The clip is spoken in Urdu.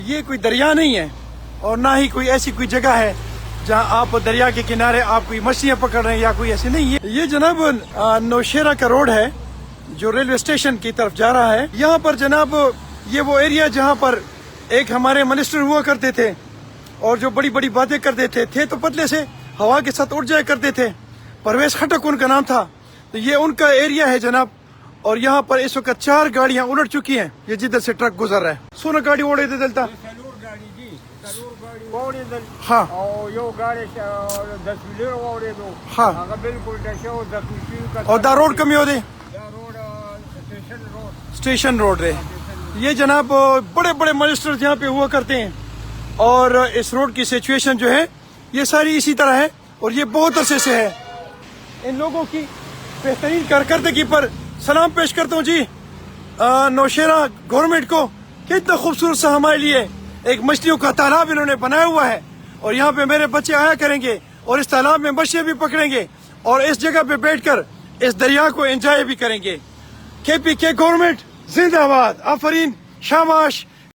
یہ کوئی دریا نہیں ہے اور نہ ہی کوئی ایسی کوئی جگہ ہے جہاں آپ دریا کے کنارے آپ کوئی مچھلیاں پکڑ رہے ہیں یا کوئی ایسی نہیں ہے. یہ جناب نوشیرہ کا روڈ ہے جو ریلوے اسٹیشن کی طرف جا رہا ہے. یہاں پر جناب یہ وہ ایریا جہاں پر ایک ہمارے منسٹر ہوا کرتے تھے اور جو بڑی بڑی باتیں کرتے تھے تو پتلے سے ہوا کے ساتھ اڑ جایا کرتے تھے. پرویز خٹک ان کا نام تھا. تو یہ ان کا ایریا ہے جناب اور یہاں پر اس وقت 4 گاڑیاں الٹ چکی ہیں. یہ جدھر سے ٹرک گزر رہا ہے سونا گاڑی اوڑے دے دلتا. ہاں ہاں اور دا روڈ کمی ہو دے اسٹیشن روڈ رہے. یہ جناب بڑے بڑے منسٹر یہاں پہ ہوا کرتے ہیں اور اس روڈ کی سچویشن جو ہے یہ ساری اسی طرح ہے اور یہ بہت عرصے سے ہے. ان لوگوں کی بہترین کارکردگی پر سلام پیش کرتا ہوں جی نوشیرہ گورنمنٹ کو. کتنا خوبصورت سا ہمارے لیے ایک مچھلیوں کا تالاب انہوں نے بنایا ہوا ہے اور یہاں پہ میرے بچے آیا کریں گے اور اس تالاب میں مچھلیاں بھی پکڑیں گے اور اس جگہ پہ بیٹھ کر اس دریا کو انجوائے بھی کریں گے. کے پی کے گورنمنٹ زندہ باد. آفرین، شاباش.